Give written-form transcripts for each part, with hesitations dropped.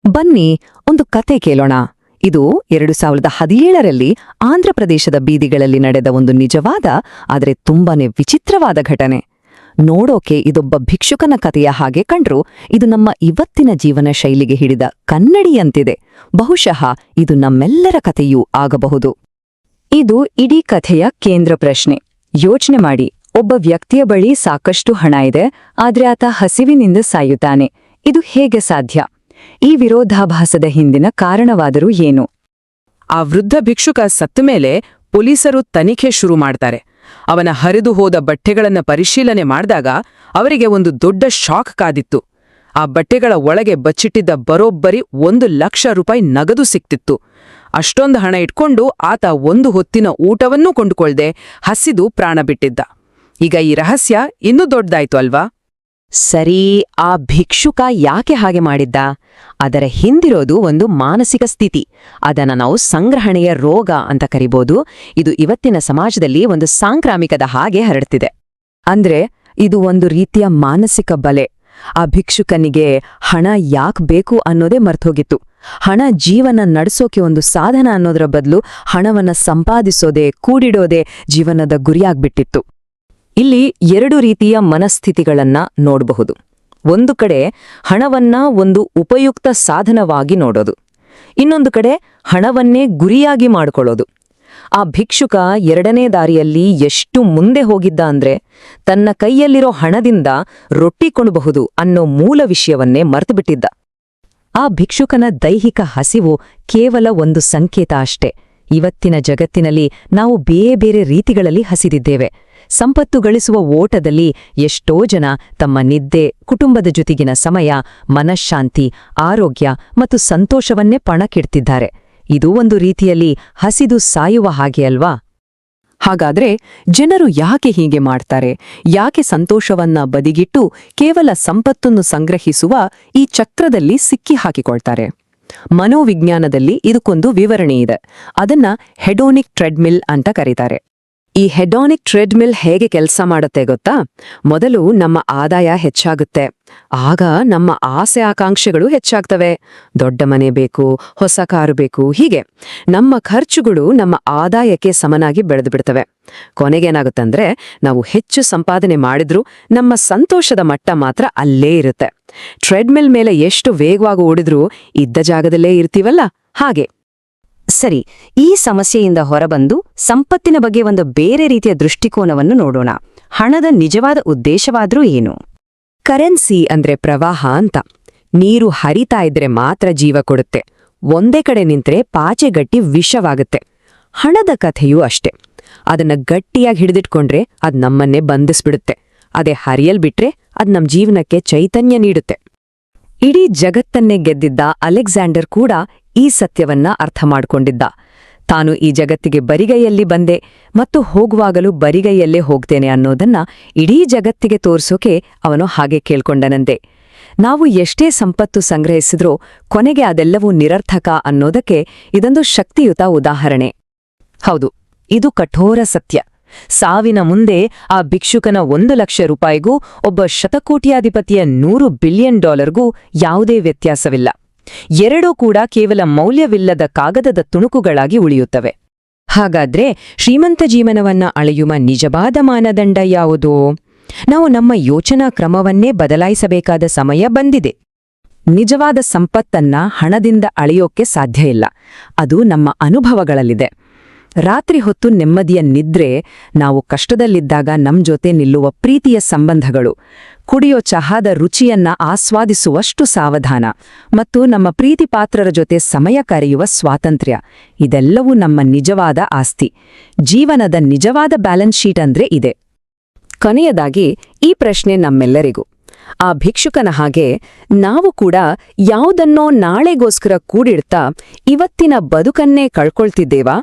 ಬನ್ನಿ ಒಂದು ಕತೆ ಕೇಳೋಣ. ಇದು 2017ರಲ್ಲಿ ಆಂಧ್ರಪ್ರದೇಶದ ಬೀದಿಗಳಲ್ಲಿ ನಡೆದ ಒಂದು ನಿಜವಾದ ಆದರೆ ತುಂಬಾನೇ ವಿಚಿತ್ರವಾದ ಘಟನೆ. ನೋಡೋಕೆ ಇದೊಬ್ಬ ಭಿಕ್ಷುಕನ ಕಥೆಯ ಹಾಗೆ ಕಂಡ್ರೂ ಇದು ನಮ್ಮ ಇವತ್ತಿನ ಜೀವನ ಶೈಲಿಗೆ ಹಿಡಿದ ಕನ್ನಡಿಯಂತಿದೆ. ಬಹುಶಃ ಇದು ನಮ್ಮೆಲ್ಲರ ಕಥೆಯೂ ಆಗಬಹುದು. ಇದು ಇಡೀ ಕಥೆಯ ಕೇಂದ್ರ ಪ್ರಶ್ನೆ. ಯೋಚನೆ ಮಾಡಿ, ಒಬ್ಬ ವ್ಯಕ್ತಿಯ ಬಳಿ ಸಾಕಷ್ಟು ಹಣ ಇದೆ, ಆದ್ರೆ ಆತ ಹಸಿವಿನಿಂದ ಸಾಯುತ್ತಾನೆ. ಇದು ಹೇಗೆ ಸಾಧ್ಯ? ಈ ವಿರೋಧಾಭಾಸದ ಹಿಂದಿನ ಕಾರಣವಾದರೂ ಏನು? ಆ ವೃದ್ಧ ಭಿಕ್ಷುಕ ಸತ್ತ ಮೇಲೆ ಪೊಲೀಸರು ತನಿಖೆ ಶುರು ಮಾಡ್ತಾರೆ. ಅವನ ಹರಿದು ಹೋದ ಬಟ್ಟೆಗಳನ್ನ ಪರಿಶೀಲನೆ ಮಾಡಿದಾಗ ಅವರಿಗೆ ಒಂದು ದೊಡ್ಡ ಶಾಕ್ ಕಾದಿತ್ತು. ಆ ಬಟ್ಟೆಗಳ ಒಳಗೆ ಬಚ್ಚಿಟ್ಟಿದ್ದ ಬರೋಬ್ಬರಿ 1,00,000 ರೂಪಾಯಿ ನಗದು ಸಿಕ್ತಿತ್ತು. ಅಷ್ಟೊಂದು ಹಣ ಇಟ್ಕೊಂಡು ಆತ ಒಂದು ಹೊತ್ತಿನ ಊಟವನ್ನೂ ಕೊಂಡುಕೊಳ್ದೆ ಹಸಿದು ಪ್ರಾಣ ಬಿಟ್ಟಿದ್ದ. ಈಗ ಈ ರಹಸ್ಯ ಇನ್ನೂ ದೊಡ್ಡದಾಯ್ತು ಅಲ್ವಾ? ಸರಿ, ಆ ಭಿಕ್ಷುಕ ಯಾಕೆ ಹಾಗೆ ಮಾಡಿದ್ದ? ಅದರ ಹಿಂದಿರೋದು ಒಂದು ಮಾನಸಿಕ ಸ್ಥಿತಿ. ಅದನ್ನ ನಾವು ಸಂಗ್ರಹಣೆಯ ರೋಗ ಅಂತ ಕರಿಬೋದು. ಇದು ಇವತ್ತಿನ ಸಮಾಜದಲ್ಲಿ ಒಂದು ಸಾಂಕ್ರಾಮಿಕದ ಹಾಗೆ ಹರಡ್ತಿದೆ. ಅಂದ್ರೆ ಇದು ಒಂದು ರೀತಿಯ ಮಾನಸಿಕ ಬಲೆ. ಆ ಭಿಕ್ಷುಕನಿಗೆ ಹಣ ಯಾಕ್ ಬೇಕು ಅನ್ನೋದೇ ಮರ್ತೋಗಿತ್ತು. ಹಣ ಜೀವನ ನಡೆಸೋಕೆ ಒಂದು ಸಾಧನ ಅನ್ನೋದರ ಬದಲು ಹಣವನ್ನ ಸಂಪಾದಿಸೋದೇ, ಕೂಡಿಡೋದೇ ಜೀವನದ ಗುರಿಯಾಗ್ಬಿಟ್ಟಿತ್ತು. ಇಲ್ಲಿ 2 ರೀತಿಯ ಮನಸ್ಥಿತಿಗಳನ್ನ ನೋಡಬಹುದು. ಒಂದು ಕಡೆ ಹಣವನ್ನ ಒಂದು ಉಪಯುಕ್ತ ಸಾಧನವಾಗಿ ನೋಡೋದು, ಇನ್ನೊಂದು ಕಡೆ ಹಣವನ್ನೇ ಗುರಿಯಾಗಿ ಮಾಡ್ಕೊಳ್ಳೋದು. ಆ ಭಿಕ್ಷುಕ 2ನೇ ದಾರಿಯಲ್ಲಿ ಎಷ್ಟು ಮುಂದೆ ಹೋಗಿದ್ದ ಅಂದ್ರೆ ತನ್ನ ಕೈಯಲ್ಲಿರೋ ಹಣದಿಂದ ರೊಟ್ಟಿ ಕೊಂಡಬಹುದು ಅನ್ನೋ ಮೂಲ ವಿಷಯವನ್ನೇ ಮರೆತುಬಿಟ್ಟಿದ್ದ. ಆ ಭಿಕ್ಷುಕನ ದೈಹಿಕ ಹಸಿವು ಕೇವಲ ಒಂದು ಸಂಕೇತ ಅಷ್ಟೇ. ಇವತ್ತಿನ ಜಗತ್ತಿನಲ್ಲಿ ನಾವು ಬೇರೆ ಬೇರೆ ರೀತಿಗಳಲ್ಲಿ ಹಸಿದಿದ್ದೇವೆ. ಸಂಪತ್ತು ಗಳಿಸುವ ಓಟದಲ್ಲಿ ಎಷ್ಟೋ ಜನ ತಮ್ಮ ನಿದ್ದೆ, ಕುಟುಂಬದ ಜೊತೆಗಿನ ಸಮಯ, ಮನಃಶಾಂತಿ, ಆರೋಗ್ಯ ಮತ್ತು ಸಂತೋಷವನ್ನೇ ಪಣಕ್ಕಿಡ್ತಿದ್ದಾರೆ. ಇದು ಒಂದು ರೀತಿಯಲ್ಲಿ ಹಸಿದು ಸಾಯುವ ಹಾಗೆ ಅಲ್ವಾ? ಹಾಗಾದ್ರೆ ಜನರು ಯಾಕೆ ಹೀಗೆ ಮಾಡ್ತಾರೆ? ಯಾಕೆ ಸಂತೋಷವನ್ನ ಬದಿಗಿಟ್ಟು ಕೇವಲ ಸಂಪತ್ತನ್ನು ಸಂಗ್ರಹಿಸುವ ಈ ಚಕ್ರದಲ್ಲಿ ಸಿಕ್ಕಿ ಹಾಕಿಕೊಳ್ತಾರೆ? ಮನೋವಿಜ್ಞಾನದಲ್ಲಿ ಇದಕ್ಕೊಂದು ವಿವರಣೆ ಇದೆ. ಅದನ್ನ ಹೆಡೋನಿಕ್ ಟ್ರೆಡ್ಮಿಲ್ ಅಂತ ಕರೀತಾರೆ. ಈ ಹೆಡಾನಿಕ್ ಟ್ರೆಡ್ಮಿಲ್ ಹೇಗೆ ಕೆಲಸ ಮಾಡುತ್ತೆ ಗೊತ್ತಾ? ಮೊದಲು ನಮ್ಮ ಆದಾಯ ಹೆಚ್ಚಾಗುತ್ತೆ, ಆಗ ನಮ್ಮ ಆಸೆ ಆಕಾಂಕ್ಷೆಗಳು ಹೆಚ್ಚಾಗ್ತವೆ. ದೊಡ್ಡ ಮನೆ ಬೇಕು, ಹೊಸ ಕಾರು ಬೇಕು, ಹೀಗೆ ನಮ್ಮ ಖರ್ಚುಗಳು ನಮ್ಮ ಆದಾಯಕ್ಕೆ ಸಮನಾಗಿ ಬೆಳೆದುಬಿಡ್ತವೆ. ಕೊನೆಗೇನಾಗುತ್ತಂದ್ರೆ ನಾವು ಹೆಚ್ಚು ಸಂಪಾದನೆ ಮಾಡಿದ್ರೂ ನಮ್ಮ ಸಂತೋಷದ ಮಟ್ಟ ಮಾತ್ರ ಅಲ್ಲೇ ಇರುತ್ತೆ. ಟ್ರೆಡ್ಮಿಲ್ ಮೇಲೆ ಎಷ್ಟು ವೇಗವಾಗಿ ಓಡಿದ್ರೂ ಇದ್ದ ಜಾಗದಲ್ಲೇ ಇರ್ತೀವಲ್ಲ, ಹಾಗೆ. ಸರಿ, ಈ ಸಮಸ್ಯೆಯಿಂದ ಹೊರಬಂದು ಸಂಪತ್ತಿನ ಬಗ್ಗೆ ಒಂದು ಬೇರೆ ರೀತಿಯ ದೃಷ್ಟಿಕೋನವನ್ನು ನೋಡೋಣ. ಹಣದ ನಿಜವಾದ ಉದ್ದೇಶವಾದ್ರೂ ಏನು? ಕರೆನ್ಸಿ ಅಂದ್ರೆ ಪ್ರವಾಹ ಅಂತ. ನೀರು ಹರಿತಾ ಇದ್ರೆ ಮಾತ್ರ ಜೀವ ಕೊಡುತ್ತೆ. ಒಂದೇ ಕಡೆ ನಿಂತ್ರೆ ಪಾಚೆಗಟ್ಟಿ ವಿಷವಾಗುತ್ತೆ. ಹಣದ ಕಥೆಯೂ ಅಷ್ಟೆ. ಅದನ್ನ ಗಟ್ಟಿಯಾಗಿ ಹಿಡಿದಿಟ್ಕೊಂಡ್ರೆ ಅದ್ ನಮ್ಮನ್ನೇ ಬಂಧಿಸ್ಬಿಡುತ್ತೆ. ಅದೇ ಹರಿಯಲ್ಬಿಟ್ರೆ ಅದ್ ನಮ್ ಜೀವನಕ್ಕೆ ಚೈತನ್ಯ ನೀಡುತ್ತೆ. ಇಡೀ ಜಗತ್ತನ್ನೇ ಗೆದ್ದಿದ್ದ ಅಲೆಕ್ಸಾಂಡರ್ ಕೂಡ ಈ ಸತ್ಯವನ್ನ ಅರ್ಥ ಮಾಡ್ಕೊಂಡಿದ್ದ. ತಾನು ಈ ಜಗತ್ತಿಗೆ ಬರಿಗೈಯಲ್ಲಿ ಬಂದೆ ಮತ್ತು ಹೋಗುವಾಗಲೂ ಬರಿಗೈಯಲ್ಲೇ ಹೋಗ್ತೇನೆ ಅನ್ನೋದನ್ನ ಇಡೀ ಜಗತ್ತಿಗೆ ತೋರ್ಸೋಕೆ ಅವನು ಹಾಗೆ ಕೇಳ್ಕೊಂಡನಂತೆ. ನಾವು ಎಷ್ಟೇ ಸಂಪತ್ತು ಸಂಗ್ರಹಿಸಿದ್ರೂ ಕೊನೆಗೆ ಅದೆಲ್ಲವೂ ನಿರರ್ಥಕ ಅನ್ನೋದಕ್ಕೆ ಇದೊಂದು ಶಕ್ತಿಯುತ ಉದಾಹರಣೆ. ಹೌದು, ಇದು ಕಠೋರ ಸತ್ಯ. ಸಾವಿನ ಮುಂದೆ ಆ ಭಿಕ್ಷುಕನ 1,00,000 ರೂಪಾಯಿಗೂ ಒಬ್ಬ ಶತಕೋಟ್ಯಾಧಿಪತಿಯ $100 ಬಿಲಿಯನ್ ಯಾವುದೇ ವ್ಯತ್ಯಾಸವಿಲ್ಲ. ಎರಡೂ ಕೂಡ ಕೇವಲ ಮೌಲ್ಯವಿಲ್ಲದ ಕಾಗದದ ತುಣುಕುಗಳಾಗಿ ಉಳಿಯುತ್ತವೆ. ಹಾಗಾದ್ರೆ ಶ್ರೀಮಂತ ಜೀವನವನ್ನ ಅಳೆಯುವ ನಿಜವಾದ ಮಾನದಂಡ ಯಾವುದು? ನಾವು ನಮ್ಮ ಯೋಚನಾ ಕ್ರಮವನ್ನೇ ಬದಲಾಯಿಸಬೇಕಾದ ಸಮಯ ಬಂದಿದೆ. ನಿಜವಾದ ಸಂಪತ್ತನ್ನ ಹಣದಿಂದ ಅಳೆಯೋಕೆ ಸಾಧ್ಯ ಇಲ್ಲ. ಅದು ನಮ್ಮ ಅನುಭವಗಳಲ್ಲಿದೆ. ರಾತ್ರಿ ಹೊತ್ತು ನೆಮ್ಮದಿಯ ನಿದ್ರೆ, ನಾವು ಕಷ್ಟದಲ್ಲಿದ್ದಾಗ ನಮ್ ಜೊತೆ ನಿಲ್ಲುವ ಪ್ರೀತಿಯ ಸಂಬಂಧಗಳು, ಕುಡಿಯೋ ಚಹಾದ ರುಚಿಯನ್ನ ಆಸ್ವಾದಿಸುವಷ್ಟು ಸಾವಧಾನ ಮತ್ತು ನಮ್ಮ ಪ್ರೀತಿಪಾತ್ರರ ಜೊತೆ ಸಮಯ ಕರೆಯುವ ಸ್ವಾತಂತ್ರ್ಯ, ಇದೆಲ್ಲವೂ ನಮ್ಮ ನಿಜವಾದ ಆಸ್ತಿ. ಜೀವನದ ನಿಜವಾದ ಬ್ಯಾಲೆನ್ಸ್ ಶೀಟ್ ಅಂದ್ರೆ ಇದೆ. ಕೊನೆಯದಾಗಿ ಈ ಪ್ರಶ್ನೆ ನಮ್ಮೆಲ್ಲರಿಗೂ. ಆ ಭಿಕ್ಷುಕನ ಹಾಗೆ ನಾವು ಕೂಡ ಯಾವುದನ್ನೋ ನಾಳೆಗೋಸ್ಕರ ಕೂಡಿಡ್ತಾ ಇವತ್ತಿನ ಬದುಕನ್ನೇ ಕಳ್ಕೊಳ್ತಿದ್ದೇವಾ?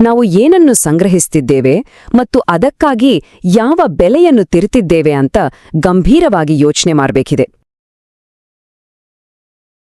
ನಾವು ಏನನ್ನು ಸಂಗ್ರಹಿಸ್ತಿದ್ದೇವೆ ಮತ್ತು ಅದಕ್ಕಾಗಿ ಯಾವ ಬೆಲೆಯನ್ನು ತಿರುತ್ತಿದ್ದೇವೆ ಅಂತ ಗಂಭೀರವಾಗಿ ಯೋಚನೆ ಮಾಡಬೇಕಿದೆ.